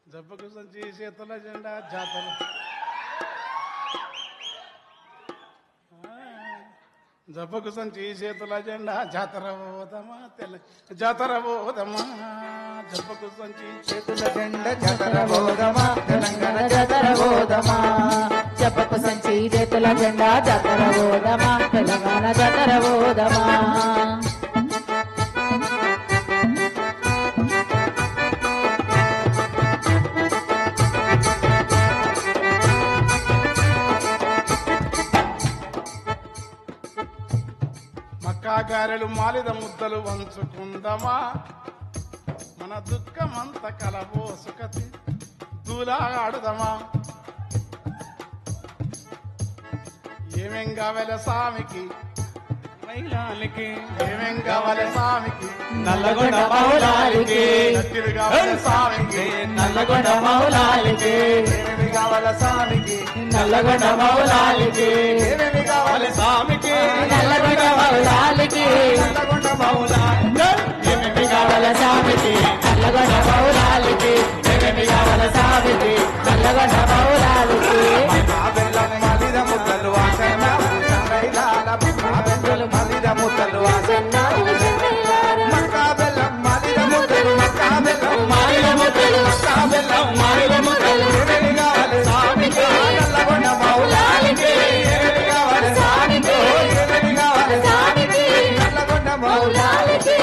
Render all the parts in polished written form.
జబ్బకు సంచి చేతుల జెండా జాతర జబ్బకు సంచి చేతుల జెండా జాతర పోదమా జాతర పోదమా జబ్బకు సంచి చేతుల జెండా జాతర పోదమా తెలంగాణ జాతర పోదమా జబ్బకు సంచి చేతుల జెండా జాతర పోదమా తెలంగాణ జాతర పోదమా గారెలు మాలిద ముద్దలు వంచుకుందమా మన దుఃఖమంత కలబోసుకతి దూలాడుదమా ఏమేం కావాలి స్వామికి మైలానికి ఏమేం కావాలి స్వామికి నల్లగొండ మౌలాలికి నత్తిలు కావాలి స్వామికి నల్లగొండ మౌలాలికి ఏమేమి కావాల స్వామికి నల్లగొండ మౌలాలికి ఏమేమి కావాలి స్వామికి నల్లగొండ మౌలాలికి నల్లగొండ మౌలాలికి ఏమేమి కావాల స్వామికి నల్లగొండ మౌలాలికి ఏమేమి కావాల స్వామికి నల్లగొండ మౌలాలికి ఆ బెల్లం మలిద ముద్దలు వాసన మైలాల ఆ బెల్లం మలిద ముద్దలు వాసన మక్కా బెల్లం మలిద ముద్దలు మక్కా బెల్లం మారిల ముద్దలు మక్కా బెల్లం మారిల ముద్దలు ఏమేమి కావాలి స్వామికి నల్లగొండ మౌలాలికి ఏమేమి కావాలి స్వామికి ఏమేమి కావాలి స్వామికి నల్లగొండ మౌలాలికి మౌలాలికి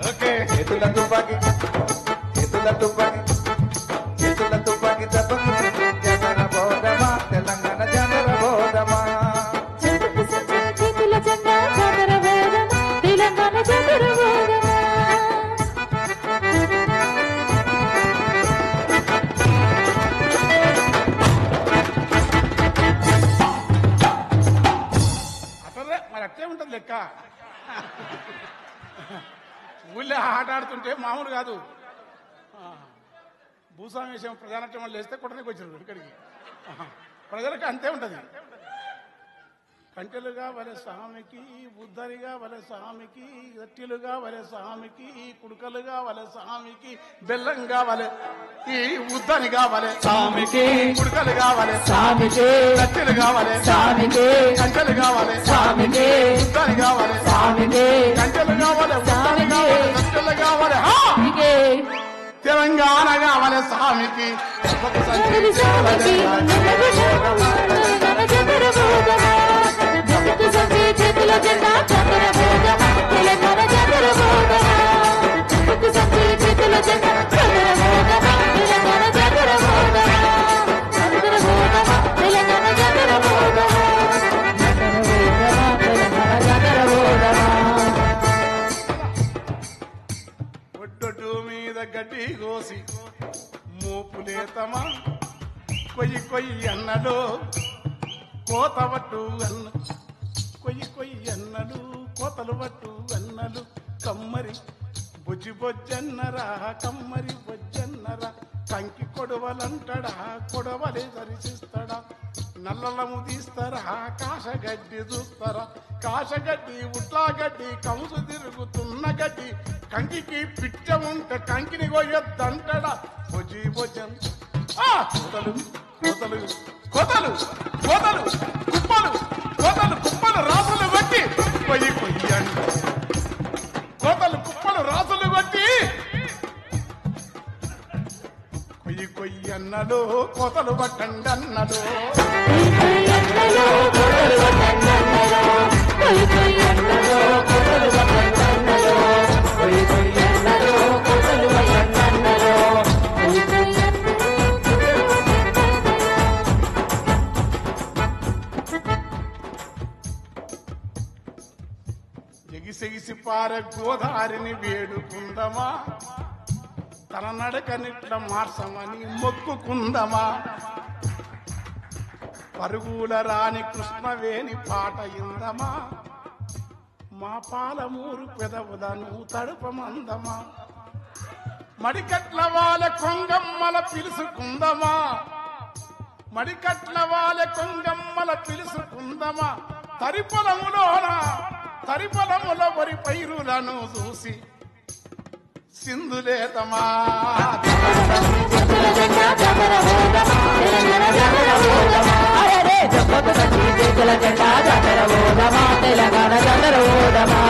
ఓకే చేతుల తుపాకి చేతుల తుపాకి చేతుల తుపాకి తప్పకి జాతర పోదమా తెలంగాణ జాతర పోదమా జబ్బకు సంచి చేతుల జెండా జాతర పోదమా తెలంగాణ జాతర పోదమా అట్లనే మరి అట్లే ఉంటుంది లెక్క ఊళ్ళో ఆట ఆడుతుంటే మామూలు కాదు భూస్వామి విషయం ప్రధానత్వం వాళ్ళు వేస్తే కొట్టడానికి వచ్చారు ఇక్కడికి ప్రజలకు అంతే ఉంటుంది కంటెలుగా వలె స్వామికి బుద్ధరిగా వలె స్వామికి గట్టిలుగా వలె స్వామికి కుడుకలుగా వలె స్వామికి బెల్లంగా వలె ఈ బుద్ధనిగా వలె స్వామికి కుడుకలు కావాలి స్వామికి గట్టిలు కావాలి స్వామికి కంచెలు కావాలి స్వామికి బుద్ధని కావాలి స్వామికి కంచెలు కావాలి బుద్ధని కావాలి గట్టెలు కావాలి స్వామికి తెలంగాణ కావాలి స్వామికి ఒక సంచి స్వామికి తెలంగాణ జాతర పోదమా జబ్బకు సంచి చేతుల జెండా జాతర పోదమా తెలంగాణ జాతర పోదమా జబ్బకు సంచి చేతుల జెండా జాతర పోదమా తెలంగాణ జాతర పోదమా జాతర పోదమా తెలంగాణ జాతర పోదమా తెలంగాణ జాతర పోదమా ఒడ్డొడ్డు మీద గడ్డి కోసి మోపులేతమా కొయ్యి కొయ్యి అన్నలు కోత పట్టు అన్న కొయ్యి కొయ్యి అన్నలు కోతలు పట్టు అన్నలు కమ్మరి బొజ్జి బొజ్జన్నరా కమ్మరి బొజ్జన్నరా కంకి కొడవలంటడా కొడవలే దర్శిస్తాడా నల్లలము తీస్తారా కాశగడ్డి చూస్తారా కాశగడ్డి ఉట్లా గడ్డి కంసు తిరుగుతున్న గడ్డి కంకికి పిచ్చ ఉంటే కంకిని కొయ్యొద్దంటడా బొజ్జి బొజ్జన్ కోతలు కోతలు కోతలు కోతలు కుప్పలు కోతలు కుప్పలు రాసులు కొట్టి కొయ్యి కొయ్యి అంట కోతలు కుప్పలు రాసులు కొట్టి కొయ్యి కొయ్యి అన్నలు కోతలు పట్టండి అన్నలు ఎగిసెగిసి పార గోదారిని వేడుకుందమా తన నడకనిట్ల మార్చమని మొక్కుకుందమా పరుగుల రాని కృష్ణవేణి పాట ఇందమా మా పాలమూరు పెదవులను తడుపమందమా మడికట్ల వాళ్ళ కొంగమ్మల పిలుసుకుందమా మడికట్ల వాళ్ళ కొంగమ్మల పిలుసుకుందమా తరిపొలముల వరి పైరులను చూసి సింధులేతమా చేతుల జెండా జాతర ఓదమా తెలంగాణ జాతర ఓదమా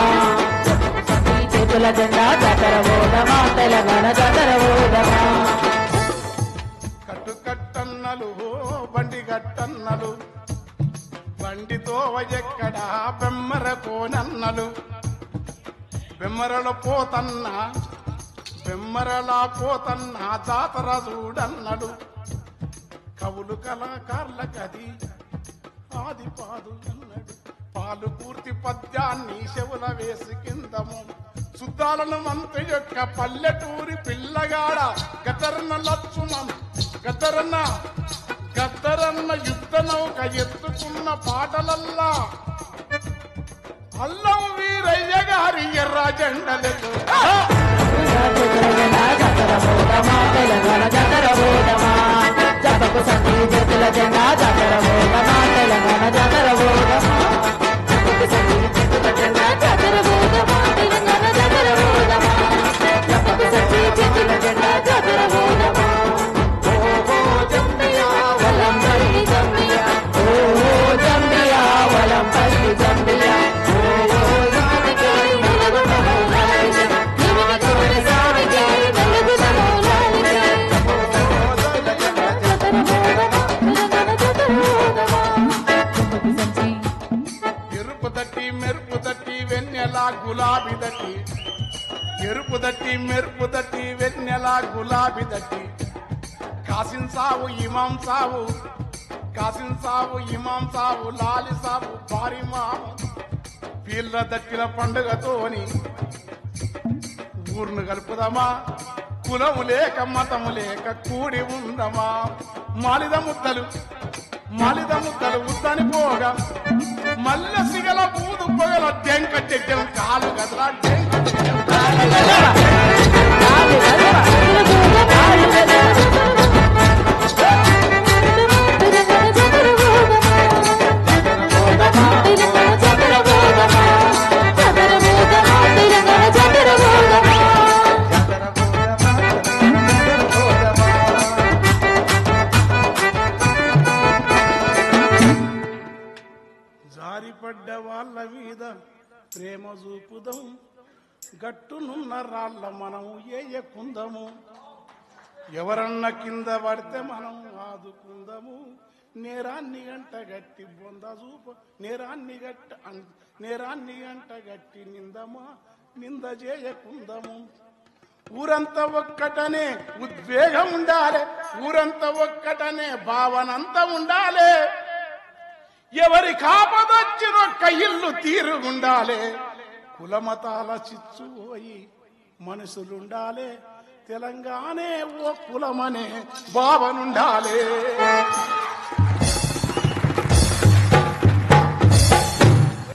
చేతుల జెండా జాతర ఓదమా తెలంగాణ జాతర ఓదమా కట్టుకట్టన్నలు బండి కట్టన్నలు బండితో ఎక్కడ బెమ్మర కోనన్నలు బెమ్మరల పోతన్న బెమ్మరలా పోతన్న జాతర చూడన్నడు కవులు కళాకారుల కది ఆది పాదు అన్నడు పాలు పూర్తి పద్యాన్ని చెవుల వేసి కిందము శుద్ధాలను మంత్రి యొక్క పల్లెటూరి పిల్లగాడ గతరన్న లక్ష్మం గతరన్న గద్దరన్న యుద్ధ నౌక ఎత్తుకున్న పాటలల్లా అల్లం వీరయ్య గారి ఎర్ర జెండలకు తెలంగాణ జాతర ఓదమా జబ్బకు సంధి చేతుల జెండా జాతర ఓదమా తెలంగాణ జాతర ఓదమా జబ్బకు సంధి చేతుల జెండా జాతర ఓదమా తెలంగాణ జాతర ఓదమా జబ్బకు సంధి చేతుల జెండా జాతర ఓదమా ఓ జంబియా వలంపల్లి జంబియా ఓ జంబియా వలంపల్లి జంబియా ఎరుపు దట్టి మెరుపు దట్టి వెన్నెల గులాబీ దట్టి ఎరుపు దట్టి మెరుపు దట్టి వెన్నెల గులాబీ దట్టి కాసిన్ సావు ఇమాం సావు కాసిన్ సావు ఇమాం సావు లాలి సావు భారీ మాము పీళ్ళ దట్టిన పండుగతోని ఊర్ను కలుపుదామా కులము లేక మతము లేక కూడి ఉందమా మాలిద ముద్దలు ఉద్దని పోగా మల్ల సిగల పూదు పొగల టెంక చెట్టెం కాలు గదరా టెంక చెట్టెం కాలు గదరా జారిపడ్డ వాళ్ళ మీద ప్రేమ చూపుదాం గట్టునున్న రాళ్ళ మనం ఏయకుందము ఎవరన్నా కింద పడితే మనం ఆదుకుందాము నేరాన్ని గంట గట్టి బొంద చూపు నేరాన్ని గంట గట్టి నింద చేయకుందము ఊరంతా ఒక్కటనే ఉద్వేగం ఉండాలి ఊరంతా ఒక్కటనే భావనంతా ఉండాలి ఎవరి కాపదొచ్చినొక్క ఇల్లు తీరుగుండాలి కులమతాల చిచ్చుపోయి మనుషులుండాలి తెలంగాణే ఓ కులమనే భావనుండాలి